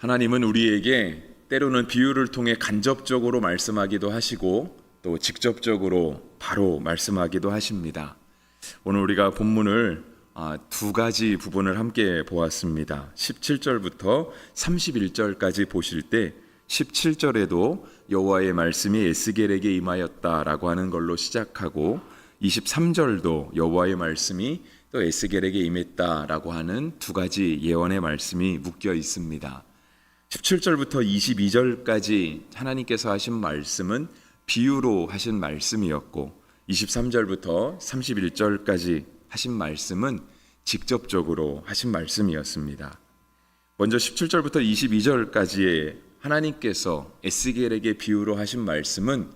하나님은 우리에게 때로는 비유를 통해 간접적으로 말씀하기도 하시고 또 직접적으로 바로 말씀하기도 하십니다. 오늘 우리가 본문을 두 가지 부분을 함께 보았습니다. 17절부터 31절까지 보실 때 17절에도 여호와의 말씀이 에스겔에게 임하였다라고 하는 걸로 시작하고 23절도 여호와의 말씀이 또 에스겔에게 임했다라고 하는 두 가지 예언의 말씀이 묶여 있습니다. 17절부터 22절까지 하나님께서 하신 말씀은 비유로 하신 말씀이었고 23절부터 31절까지 하신 말씀은 직접적으로 하신 말씀이었습니다. 먼저 17절부터 22절까지의 하나님께서 에스겔에게 비유로 하신 말씀은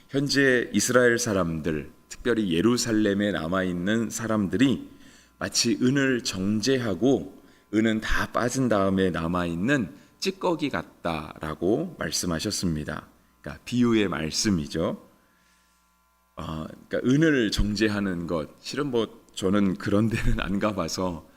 현재 이스라엘 사람들, 특별히 예루살렘에 남아있는 사람들이 마치 은을 정제하고 은은 다 빠진 다음에 남아있는 찌꺼기 같다라고 말씀하셨습니다. 그러니까 비유의 말씀이죠. 그러니까 은을 정제하는 것, 실은 저는 그런 데는 안 가봐서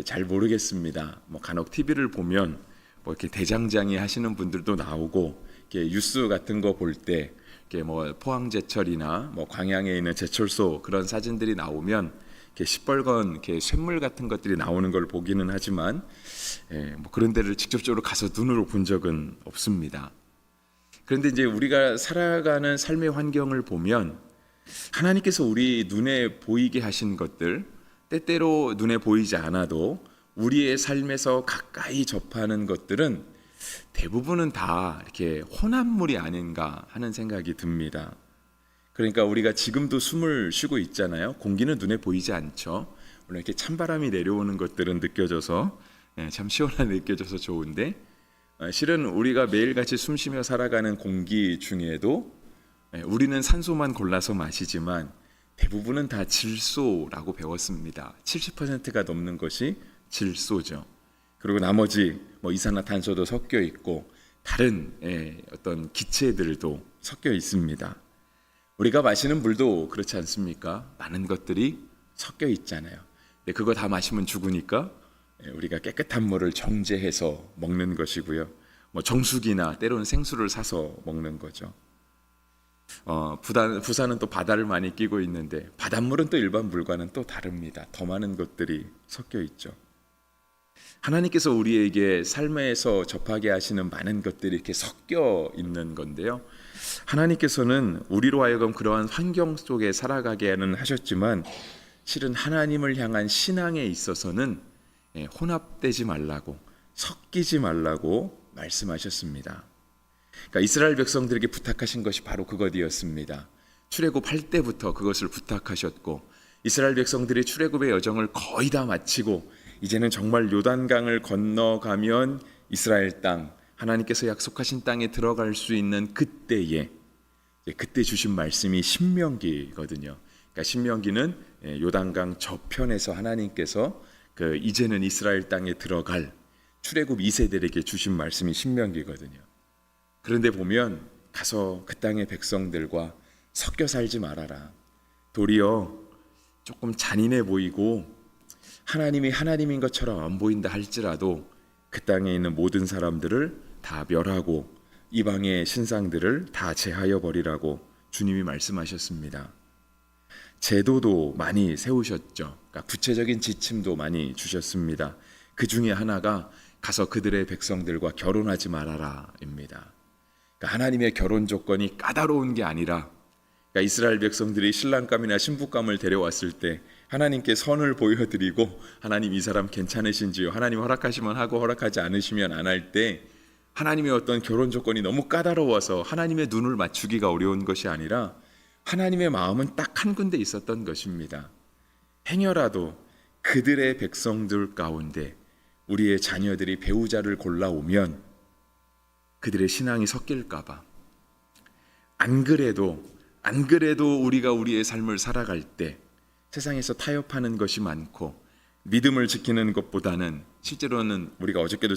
잘 모르겠습니다. 간혹 TV를 보면 이렇게 대장장이 하시는 분들도 나오고 이렇게 뉴스 같은 거 볼 때 이렇게 포항제철이나 광양에 있는 제철소 그런 사진들이 나오면 이렇게 시뻘건 이렇게 쇳물 같은 것들이 나오는 걸 보기는 하지만 그런 데를 직접적으로 가서 눈으로 본 적은 없습니다. 그런데 이제 우리가 살아가는 삶의 환경을 보면 하나님께서 우리 눈에 보이게 하신 것들, 때때로 눈에 보이지 않아도 우리의 삶에서 가까이 접하는 것들은 대부분은 다 이렇게 혼합물이 아닌가 하는 생각이 듭니다. 그러니까 우리가 지금도 숨을 쉬고 있잖아요. 공기는 눈에 보이지 않죠. 물론 이렇게 찬바람이 내려오는 것들은 느껴져서 참 시원하게 느껴져서 좋은데 실은 우리가 매일같이 숨쉬며 살아가는 공기 중에도 우리는 산소만 골라서 마시지만 대부분은 다 질소라고 배웠습니다. 70%가 넘는 것이 질소죠. 그리고 나머지 이산화탄소도 섞여 있고 다른 어떤 기체들도 섞여 있습니다. 우리가 마시는 물도 그렇지 않습니까? 많은 것들이 섞여 있잖아요. 근데 그거 다 마시면 죽으니까 우리가 깨끗한 물을 정제해서 먹는 것이고요. 정수기나 때로는 생수를 사서 먹는 거죠. 부산은 또 바다를 많이 끼고 있는데 바닷물은 또 일반 물과는 또 다릅니다. 더 많은 것들이 섞여 있죠. 하나님께서 우리에게 삶에서 접하게 하시는 많은 것들이 이렇게 섞여 있는 건데요. 하나님께서는 우리로 하여금 그러한 환경 속에 살아가게는 하셨지만 실은 하나님을 향한 신앙에 있어서는 혼합되지 말라고, 섞이지 말라고 말씀하셨습니다. 그러니까 이스라엘 백성들에게 부탁하신 것이 바로 그것이었습니다. 출애굽할 때부터 그것을 부탁하셨고 이스라엘 백성들이 출애굽의 여정을 거의 다 마치고 이제는 정말 요단강을 건너가면 이스라엘 땅, 하나님께서 약속하신 땅에 들어갈 수 있는 그때 주신 말씀이 신명기거든요. 그러니까 신명기는 요단강 저편에서 하나님께서 이제는 이스라엘 땅에 들어갈 출애굽 2세들에게 주신 말씀이 신명기거든요. 그런데 보면 가서 그 땅의 백성들과 섞여 살지 말아라. 도리어 조금 잔인해 보이고 하나님이 하나님인 것처럼 안 보인다 할지라도 그 땅에 있는 모든 사람들을 다 멸하고 이방의 신상들을 다 제하여 버리라고 주님이 말씀하셨습니다. 제도도 많이 세우셨죠. 그러니까 구체적인 지침도 많이 주셨습니다. 그 중에 하나가 가서 그들의 백성들과 결혼하지 말아라입니다. 그러니까 하나님의 결혼 조건이 까다로운 게 아니라 그러니까 이스라엘 백성들이 신랑감이나 신부감을 데려왔을 때 하나님께 선을 보여드리고 하나님 이 사람 괜찮으신지요? 하나님 허락하시면 하고 허락하지 않으시면 안 할 때 하나님의 어떤 결혼 조건이 너무 까다로워서 하나님의 눈을 맞추기가 어려운 것이 아니라 하나님의 마음은 딱 한 군데 있었던 것입니다. 행여라도 그들의 백성들 가운데 우리의 자녀들이 배우자를 골라오면 그들의 신앙이 섞일까 봐 안 그래도 우리가 우리의 삶을 살아갈 때 세상에서 타협하는 것이 많고 믿음을 지키는 것보다는 실제로는 우리가 어저께도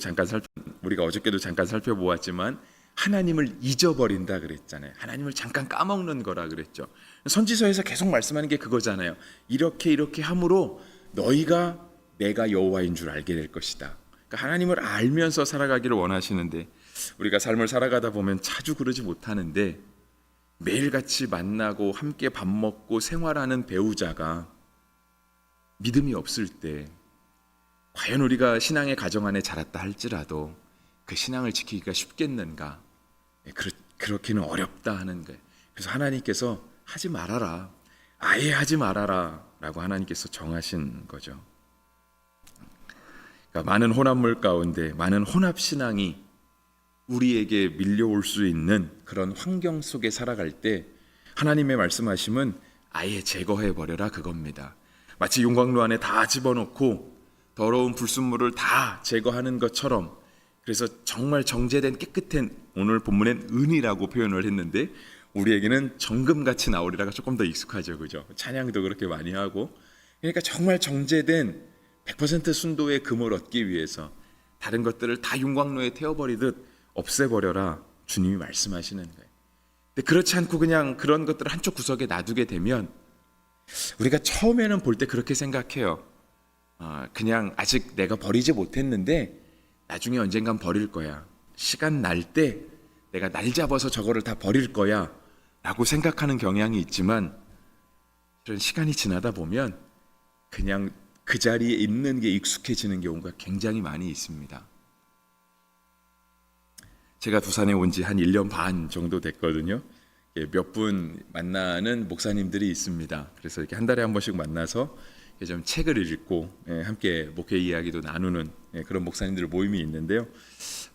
잠깐 살펴보았지만 하나님을 잊어버린다 그랬잖아요. 하나님을 잠깐 까먹는 거라 그랬죠. 선지서에서 계속 말씀하는 게 그거잖아요. 이렇게 함으로 너희가 내가 여호와인 줄 알게 될 것이다. 그러니까 하나님을 알면서 살아가기를 원하시는데 우리가 삶을 살아가다 보면 자주 그러지 못하는데 매일같이 만나고 함께 밥 먹고 생활하는 배우자가 믿음이 없을 때 과연 우리가 신앙의 가정 안에 자랐다 할지라도 그 신앙을 지키기가 쉽겠는가? 그렇기는 어렵다 하는 거예요. 그래서 하나님께서 하지 말아라, 아예 하지 말아라 라고 하나님께서 정하신 거죠. 그러니까 많은 혼합물 가운데 많은 혼합신앙이 우리에게 밀려올 수 있는 그런 환경 속에 살아갈 때 하나님의 말씀하심은 아예 제거해버려라 그겁니다. 마치 용광로 안에 다 집어넣고 더러운 불순물을 다 제거하는 것처럼, 그래서 정말 정제된 깨끗한, 오늘 본문엔 은이라고 표현을 했는데 우리에게는 정금같이 나오리라가 조금 더 익숙하죠, 그죠? 찬양도 그렇게 많이 하고. 그러니까 정말 정제된 100% 순도의 금을 얻기 위해서 다른 것들을 다 용광로에 태워버리듯 없애버려라 주님이 말씀하시는 거예요. 근데 그렇지 않고 그냥 그런 것들을 한쪽 구석에 놔두게 되면 우리가 처음에는 볼 때 그렇게 생각해요. 그냥 아직 내가 버리지 못했는데 나중에 언젠간 버릴 거야. 시간 날 때 내가 날 잡아서 저거를 다 버릴 거야 라고 생각하는 경향이 있지만, 그런 시간이 지나다 보면 그냥 그 자리에 있는 게 익숙해지는 경우가 굉장히 많이 있습니다. 제가 부산에 온 지 한 1년 반 정도 됐거든요. 몇 분 만나는 목사님들이 있습니다. 그래서 이렇게 한 달에 한 번씩 만나서 좀 책을 읽고 함께 목회 이야기도 나누는 그런 목사님들 모임이 있는데요.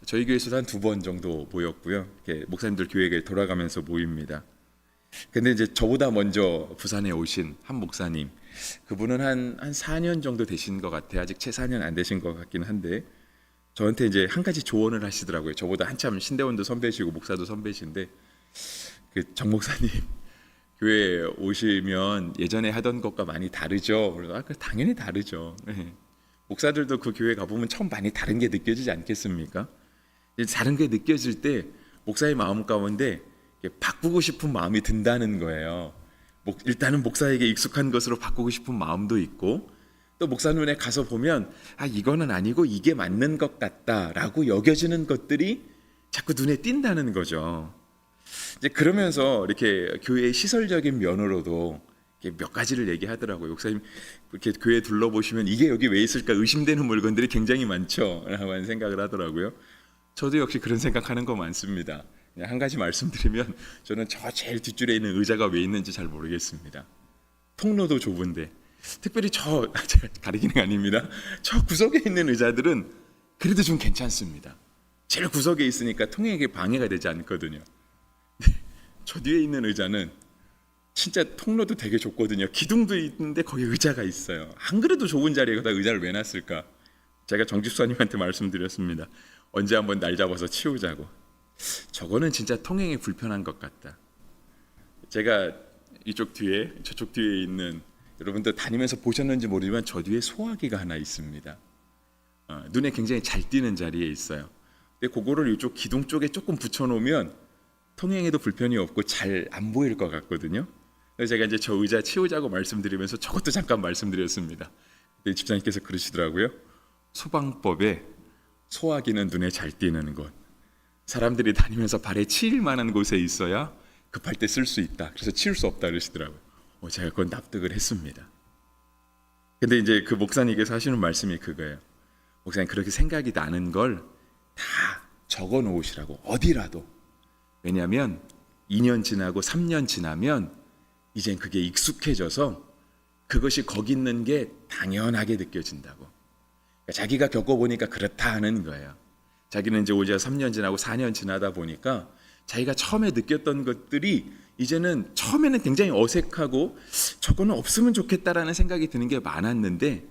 저희 교회에서도 한 2번 정도 모였고요. 이렇게 목사님들 교회에 돌아가면서 모입니다. 근데 이제 저보다 먼저 부산에 오신 한 목사님, 그분은 한 4년 정도 되신 것 같아요. 아직 채 4년 안 되신 것 같긴 한데 저한테 이제 한 가지 조언을 하시더라고요. 저보다 한참 신대원도 선배시고 목사도 선배신데, 그 정 목사님 교회 오시면 예전에 하던 것과 많이 다르죠? 그래서 당연히 다르죠. 네. 목사들도 그 교회 가보면 처음 많이 다른 게 느껴지지 않겠습니까? 다른 게 느껴질 때 목사의 마음 가운데 바꾸고 싶은 마음이 든다는 거예요. 일단은 목사에게 익숙한 것으로 바꾸고 싶은 마음도 있고, 또 목사 눈에 가서 보면 이거는 아니고 이게 맞는 것 같다라고 여겨지는 것들이 자꾸 눈에 띈다는 거죠. 이제 그러면서 이렇게 교회의 시설적인 면으로도 몇 가지를 얘기하더라고요. 목사님 이렇게 교회 둘러보시면 이게 여기 왜 있을까 의심되는 물건들이 굉장히 많죠 라고 하는 생각을 하더라고요. 저도 역시 그런 생각하는 거 많습니다. 그냥 한 가지 말씀드리면 저는 저 제일 뒷줄에 있는 의자가 왜 있는지 잘 모르겠습니다. 통로도 좁은데, 특별히 저 가리기는 아닙니다. 저 구석에 있는 의자들은 그래도 좀 괜찮습니다. 제일 구석에 있으니까 통행에게 방해가 되지 않거든요. 저 뒤에 있는 의자는 진짜 통로도 되게 좁거든요. 기둥도 있는데 거기 의자가 있어요. 안 그래도 좁은 자리에다 의자를 왜 놨을까? 제가 정집사님한테 말씀드렸습니다. 언제 한번 날 잡아서 치우자고. 저거는 진짜 통행이 불편한 것 같다. 제가 이쪽 뒤에 저쪽 뒤에 있는, 여러분들 다니면서 보셨는지 모르지만 저 뒤에 소화기가 하나 있습니다. 눈에 굉장히 잘 띄는 자리에 있어요. 근데 그거를 이쪽 기둥 쪽에 조금 붙여놓으면 통행에도 불편이 없고 잘 안 보일 것 같거든요. 그래서 제가 이제 저 의자 치우자고 말씀드리면서 저것도 잠깐 말씀드렸습니다. 근데 집사님께서 그러시더라고요. 소방법에 소화기는 눈에 잘 띄는 곳, 사람들이 다니면서 발에 치일 만한 곳에 있어야 급할 때 쓸 수 있다. 그래서 치울 수 없다 그러시더라고요. 제가 그건 납득을 했습니다. 근데 이제 그 목사님께서 하시는 말씀이 그거예요. 목사님, 그렇게 생각이 나는 걸 다 적어 놓으시라고, 어디라도. 왜냐하면 2년 지나고 3년 지나면 이젠 그게 익숙해져서 그것이 거기 있는 게 당연하게 느껴진다고. 그러니까 자기가 겪어보니까 그렇다 하는 거예요. 자기는 이제 오지가 3년 지나고 4년 지나다 보니까 자기가 처음에 느꼈던 것들이 이제는 처음에는 굉장히 어색하고 저거는 없으면 좋겠다라는 생각이 드는 게 많았는데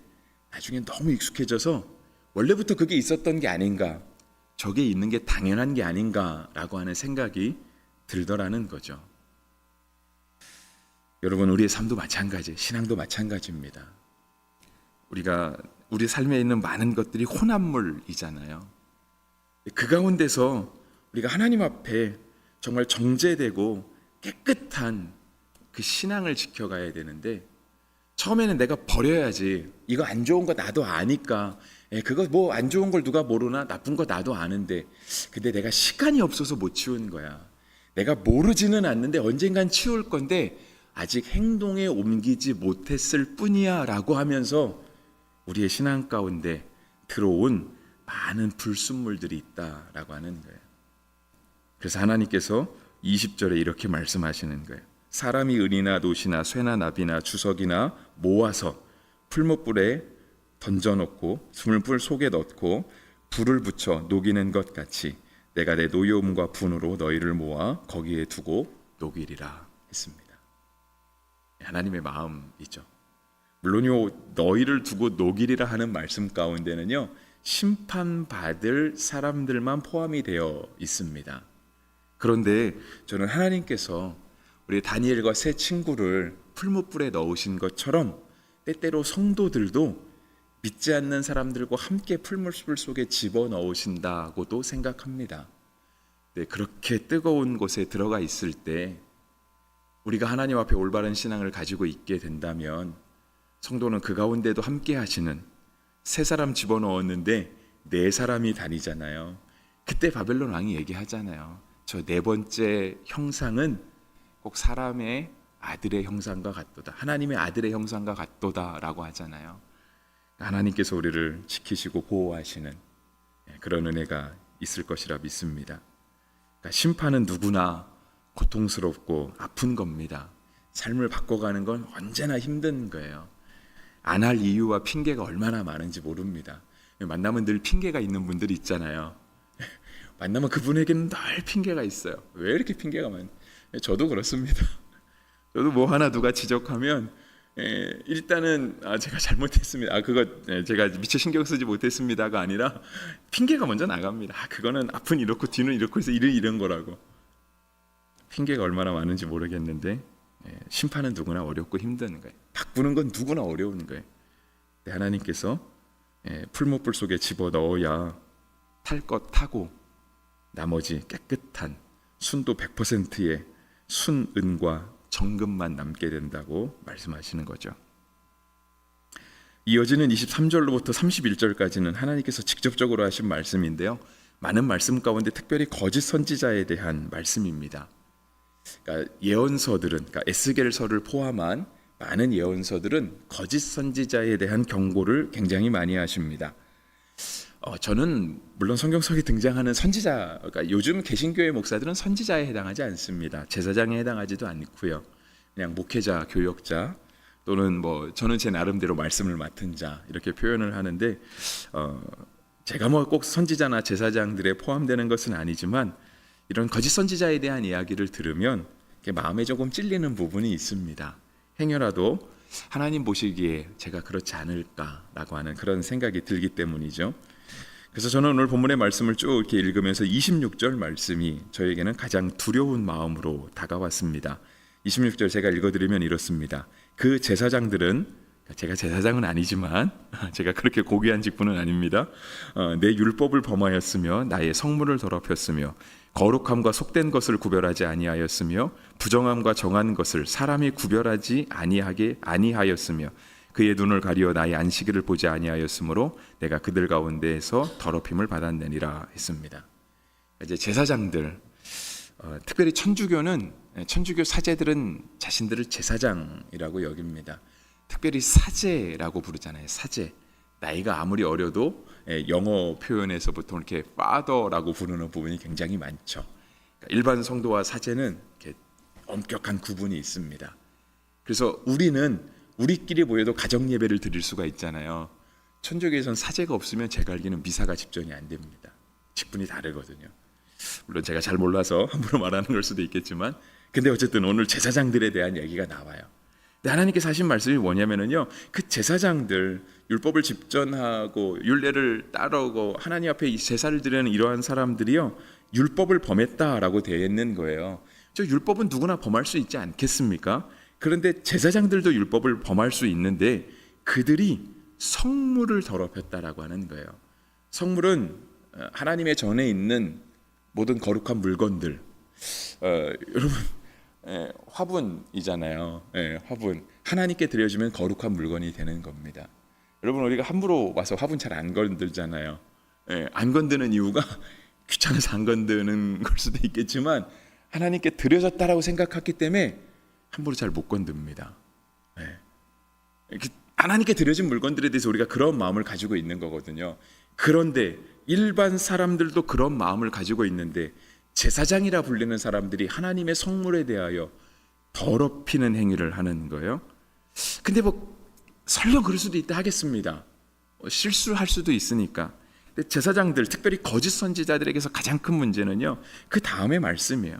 나중에 너무 익숙해져서 원래부터 그게 있었던 게 아닌가, 저게 있는 게 당연한 게 아닌가라고 하는 생각이 들더라는 거죠. 여러분, 우리의 삶도 마찬가지, 신앙도 마찬가지입니다. 우리 삶에 있는 많은 것들이 혼합물이잖아요. 그 가운데서 우리가 하나님 앞에 정말 정제되고 깨끗한 그 신앙을 지켜가야 되는데 처음에는 내가 버려야지. 이거 안 좋은 거 나도 아니까. 그거 뭐 안 좋은 걸 누가 모르나? 나쁜 거 나도 아는데. 근데 내가 시간이 없어서 못 치운 거야. 내가 모르지는 않는데 언젠간 치울 건데 아직 행동에 옮기지 못했을 뿐이야 라고 하면서 우리의 신앙 가운데 들어온 많은 불순물들이 있다라고 하는 거예요. 그래서 하나님께서 20절에 이렇게 말씀하시는 거예요. 사람이 은이나 놋이나 쇠나 납이나 주석이나 모아서 풀무불에 던져놓고 스물불 속에 넣고 불을 붙여 녹이는 것 같이 내가 내 노여움과 분으로 너희를 모아 거기에 두고 녹이리라 했습니다. 하나님의 마음이죠. 물론요, 너희를 두고 녹이리라 하는 말씀 가운데는요, 심판받을 사람들만 포함이 되어 있습니다. 그런데 저는 하나님께서 우리 다니엘과 세 친구를 풀무불에 넣으신 것처럼 때때로 성도들도 믿지 않는 사람들과 함께 풀무불 속에 집어넣으신다고도 생각합니다. 네, 그렇게 뜨거운 곳에 들어가 있을 때 우리가 하나님 앞에 올바른 신앙을 가지고 있게 된다면 성도는 그 가운데도 함께 하시는 세 사람 집어넣었는데 네 사람이 다니잖아요. 그때 바벨론 왕이 얘기하잖아요. 저 네 번째 형상은 꼭 사람의 아들의 형상과 같도다. 하나님의 아들의 형상과 같도다 라고 하잖아요. 하나님께서 우리를 지키시고 보호하시는 그런 은혜가 있을 것이라 믿습니다. 그러니까 심판은 누구나 고통스럽고 아픈 겁니다. 삶을 바꿔가는 건 언제나 힘든 거예요. 안 할 이유와 핑계가 얼마나 많은지 모릅니다. 만나면 늘 핑계가 있는 분들이 있잖아요. 만나면 그분에게는 늘 핑계가 있어요. 왜 이렇게 핑계가 많아요? 저도 그렇습니다. 저도 뭐 하나 누가 지적하면 일단은 제가 잘못했습니다. 그거 제가 미처 신경 쓰지 못했습니다가 아니라 핑계가 먼저 나갑니다. 그거는 앞은 이렇고 뒤는 이렇고 해서 이런 거라고. 핑계가 얼마나 많은지 모르겠는데 심판은 누구나 어렵고 힘든 거예요. 바꾸는 건 누구나 어려운 거예요. 하나님께서 풀무불 속에 집어넣어야 탈 것 타고 나머지 깨끗한 순도 100%의 순은과 정금만 남게 된다고 말씀하시는 거죠. 이어지는 23절로부터 31절까지는 하나님께서 직접적으로 하신 말씀인데요. 많은 말씀 가운데 특별히 거짓 선지자에 대한 말씀입니다. 그러니까 예언서들은, 그러니까 에스겔서를 포함한 많은 예언서들은 거짓 선지자에 대한 경고를 굉장히 많이 하십니다. 저는 물론 성경석에 등장하는 선지자, 그러니까 요즘 개신교회 목사들은 선지자에 해당하지 않습니다. 제사장에 해당하지도 않고요. 그냥 목회자, 교역자 또는 뭐 저는 제 나름대로 말씀을 맡은 자 이렇게 표현을 하는데 제가 뭐 꼭 선지자나 제사장들에 포함되는 것은 아니지만 이런 거짓 선지자에 대한 이야기를 들으면 마음에 조금 찔리는 부분이 있습니다. 행여라도 하나님 보시기에 제가 그렇지 않을까라고 하는 그런 생각이 들기 때문이죠. 그래서 저는 오늘 본문의 말씀을 쭉 이렇게 읽으면서 26절 말씀이 저에게는 가장 두려운 마음으로 다가왔습니다. 26절 제가 읽어드리면 이렇습니다. 그 제사장들은, 제가 제사장은 아니지만 제가 그렇게 고귀한 직분은 아닙니다. 내 율법을 범하였으며 나의 성문을 더럽혔으며 거룩함과 속된 것을 구별하지 아니하였으며 부정함과 정한 것을 사람이 구별하지 아니하였으며 그의 눈을 가리어 나의 안식일을 보지 아니하였으므로 내가 그들 가운데에서 더럽힘을 받았느니라 했습니다. 이제 제사장들, 특별히 천주교 사제들은 자신들을 제사장이라고 여깁니다. 특별히 사제라고 부르잖아요. 사제. 나이가 아무리 어려도 영어 표현에서 보통 이렇게 father라고 부르는 부분이 굉장히 많죠. 그러니까 일반 성도와 사제는 이렇게 엄격한 구분이 있습니다. 그래서 우리끼리 모여도 가정 예배를 드릴 수가 있잖아요. 천주교에서는 사제가 없으면 제가 알기는 미사가 집전이 안 됩니다. 직분이 다르거든요. 물론 제가 잘 몰라서 함부로 말하는 걸 수도 있겠지만, 근데 어쨌든 오늘 제사장들에 대한 얘기가 나와요. 근데 하나님께서 하신 말씀이 뭐냐면은요, 그 제사장들 율법을 집전하고 율례를 따르고 하나님 앞에 제사를 드리는 이러한 사람들이요, 율법을 범했다라고 되어 있는 거예요. 저 율법은 누구나 범할 수 있지 않겠습니까? 그런데 제사장들도 율법을 범할 수 있는데 그들이 성물을 더럽혔다라고 하는 거예요. 성물은 하나님의 전에 있는 모든 거룩한 물건들, 여러분 화분이잖아요. 화분. 하나님께 드려지면 거룩한 물건이 되는 겁니다. 여러분, 우리가 함부로 와서 화분 잘 안 건들잖아요. 안 건드는 이유가 귀찮아서 안 건드는 걸 수도 있겠지만 하나님께 드려졌다라고 생각했기 때문에 함부로 잘 못 건듭니다. 하나님께 드려진 물건들에 대해서 우리가 그런 마음을 가지고 있는 거거든요. 그런데 일반 사람들도 그런 마음을 가지고 있는데 제사장이라 불리는 사람들이 하나님의 성물에 대하여 더럽히는 행위를 하는 거예요. 근데 설령 그럴 수도 있다 하겠습니다. 실수할 수도 있으니까. 근데 제사장들, 특별히 거짓 선지자들에게서 가장 큰 문제는요, 그 다음의 말씀이에요.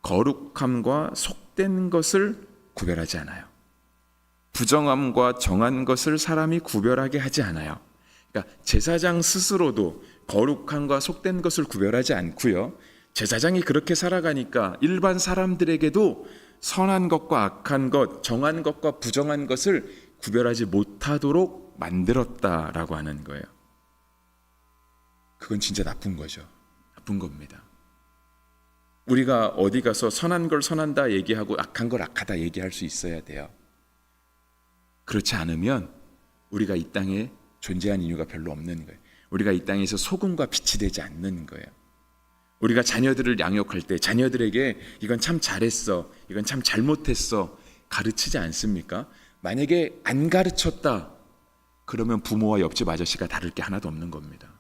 거룩함과 속된 것을 구별하지 않아요. 부정함과 정한 것을 사람이 구별하게 하지 않아요. 그러니까 제사장 스스로도 거룩함과 속된 것을 구별하지 않고요. 제사장이 그렇게 살아가니까 일반 사람들에게도 선한 것과 악한 것, 정한 것과 부정한 것을 구별하지 못하도록 만들었다라고 하는 거예요. 그건 진짜 나쁜 거죠. 나쁜 겁니다. 우리가 어디 가서 선한 걸 선한다 얘기하고 악한 걸 악하다 얘기할 수 있어야 돼요. 그렇지 않으면 우리가 이 땅에 존재한 이유가 별로 없는 거예요. 우리가 이 땅에서 소금과 빛이 되지 않는 거예요. 우리가 자녀들을 양육할 때 자녀들에게 이건 참 잘했어, 이건 참 잘못했어 가르치지 않습니까? 만약에 안 가르쳤다 그러면 부모와 옆집 아저씨가 다를 게 하나도 없는 겁니다.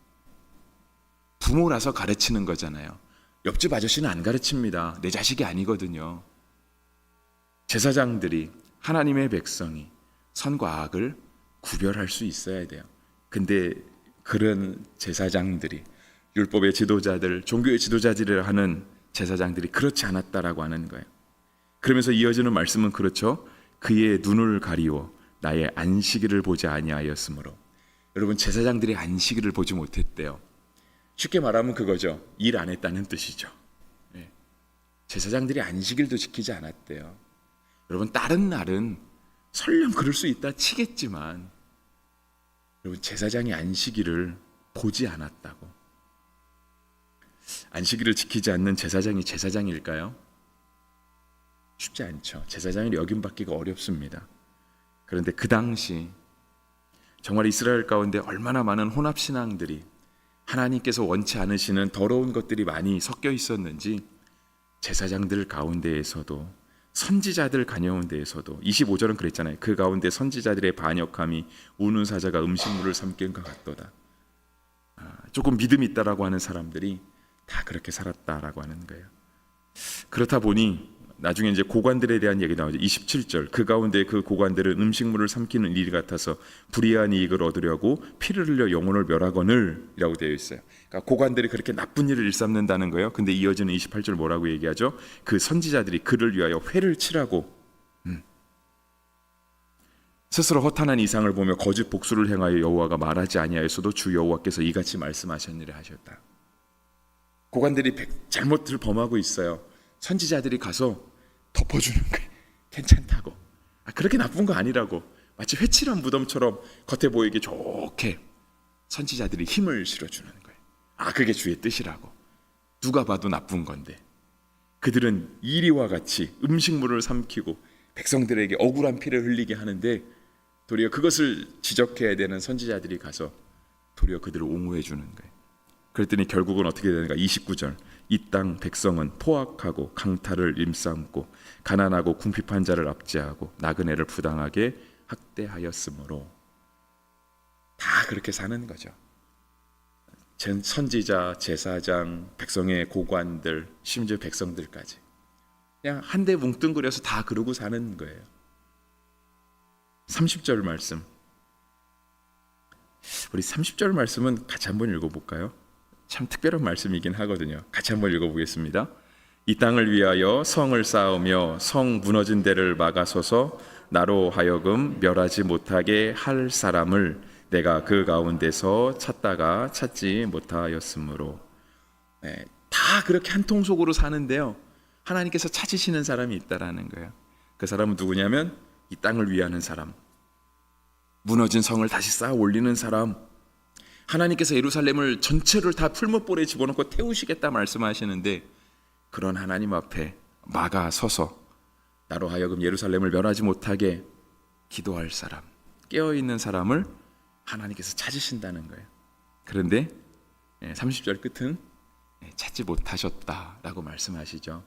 부모라서 가르치는 거잖아요. 옆집 아저씨는 안 가르칩니다. 내 자식이 아니거든요. 제사장들이, 하나님의 백성이 선과 악을 구별할 수 있어야 돼요. 근데 그런 제사장들이, 율법의 지도자들, 종교의 지도자들이라 하는 제사장들이 그렇지 않았다라고 하는 거예요. 그러면서 이어지는 말씀은 그렇죠. 그의 눈을 가리워 나의 안식일을 보지 아니하였으므로. 여러분, 제사장들이 안식일을 보지 못했대요. 쉽게 말하면 그거죠. 일 안 했다는 뜻이죠. 제사장들이 안식일도 지키지 않았대요. 여러분, 다른 날은 설령 그럴 수 있다 치겠지만 여러분, 제사장이 안식일을 보지 않았다고. 안식일을 지키지 않는 제사장이 제사장일까요? 쉽지 않죠. 제사장을 여김받기가 어렵습니다. 그런데 그 당시 정말 이스라엘 가운데 얼마나 많은 혼합신앙들이 하나님께서 원치 않으시는 더러운 것들이 많이 섞여 있었는지 제사장들 가운데에서도, 선지자들 가운데에서도 25절은 그랬잖아요. 그 가운데 선지자들의 반역함이 우는 사자가 음식물을 삼킨 것 같도다. 조금 믿음이 있다라고 하는 사람들이 다 그렇게 살았다라고 하는 거예요. 그렇다 보니 나중에 이제 고관들에 대한 얘기 나오죠. 27절, 그 가운데 그 고관들은 음식물을 삼키는 일 같아서 불의한 이익을 얻으려고 피를 흘려 영혼을 멸하거늘 이라고 되어 있어요. 그러니까 고관들이 그렇게 나쁜 일을 일삼는다는 거예요. 근데 이어지는 28절 뭐라고 얘기하죠? 그 선지자들이 그를 위하여 회를 치라고 스스로 허탄한 이상을 보며 거짓 복수를 행하여 여호와가 말하지 아니하였어도 주 여호와께서 이같이 말씀하셨느라 하셨다. 고관들이 잘못을 범하고 있어요. 선지자들이 가서 덮어주는 거예요. 괜찮다고. 그렇게 나쁜 거 아니라고. 마치 회칠한 무덤처럼 겉에 보이기 좋게 선지자들이 힘을 실어주는 거예요. 그게 주의 뜻이라고. 누가 봐도 나쁜 건데 그들은 이리와 같이 음식물을 삼키고 백성들에게 억울한 피를 흘리게 하는데 도리어 그것을 지적해야 되는 선지자들이 가서 도리어 그들을 옹호해 주는 거예요. 그랬더니 결국은 어떻게 되는가? 29절, 이 땅 백성은 포악하고 강탈을 임삼고 가난하고 궁핍한 자를 압제하고 나그네를 부당하게 학대하였으므로. 다 그렇게 사는 거죠. 선지자, 제사장, 백성의 고관들, 심지어 백성들까지 그냥 한데 뭉뚱그려서 다 그러고 사는 거예요. 30절 말씀, 우리 30절 말씀은 같이 한번 읽어볼까요? 참 특별한 말씀이긴 하거든요. 같이 한번 읽어보겠습니다. 이 땅을 위하여 성을 쌓으며 성 무너진 데를 막아서서 나로 하여금 멸하지 못하게 할 사람을 내가 그 가운데서 찾다가 찾지 못하였으므로. 다 그렇게 한 통속으로 사는데요, 하나님께서 찾으시는 사람이 있다라는 거예요. 그 사람은 누구냐면 이 땅을 위하는 사람, 무너진 성을 다시 쌓아 올리는 사람, 하나님께서 예루살렘을 전체를 다 풀무불에 집어넣고 태우시겠다 말씀하시는데 그런 하나님 앞에 막아서서 나로 하여금 예루살렘을 멸하지 못하게 기도할 사람, 깨어 있는 사람을 하나님께서 찾으신다는 거예요. 그런데 30절 끝은 찾지 못하셨다라고 말씀하시죠.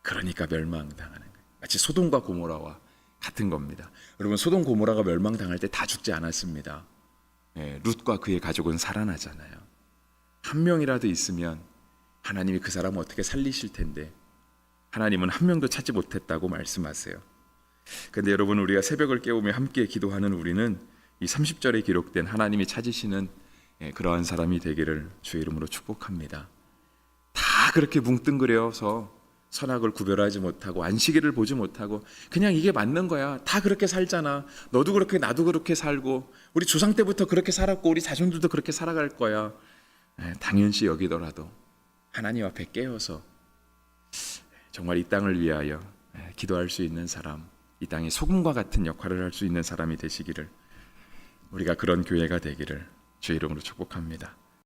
그러니까 멸망당하는 거예요. 마치 소돔과 고모라와 같은 겁니다. 여러분, 소돔 고모라가 멸망당할 때 다 죽지 않았습니다. 룻과 그의 가족은 살아나잖아요. 한 명이라도 있으면 하나님이 그 사람을 어떻게 살리실 텐데 하나님은 한 명도 찾지 못했다고 말씀하세요. 그런데 여러분, 우리가 새벽을 깨우며 함께 기도하는 우리는 이 30절에 기록된 하나님이 찾으시는 그러한 사람이 되기를 주의 이름으로 축복합니다. 다 그렇게 뭉뚱그려서 선악을 구별하지 못하고 안식일을 보지 못하고 그냥 이게 맞는 거야, 다 그렇게 살잖아, 너도 그렇게 나도 그렇게 살고 우리 조상 때부터 그렇게 살았고 우리 자손들도 그렇게 살아갈 거야, 당연시 여기더라도 하나님 앞에 깨어서 정말 이 땅을 위하여 기도할 수 있는 사람, 이 땅의 소금과 같은 역할을 할 수 있는 사람이 되시기를, 우리가 그런 교회가 되기를 주의 이름으로 축복합니다.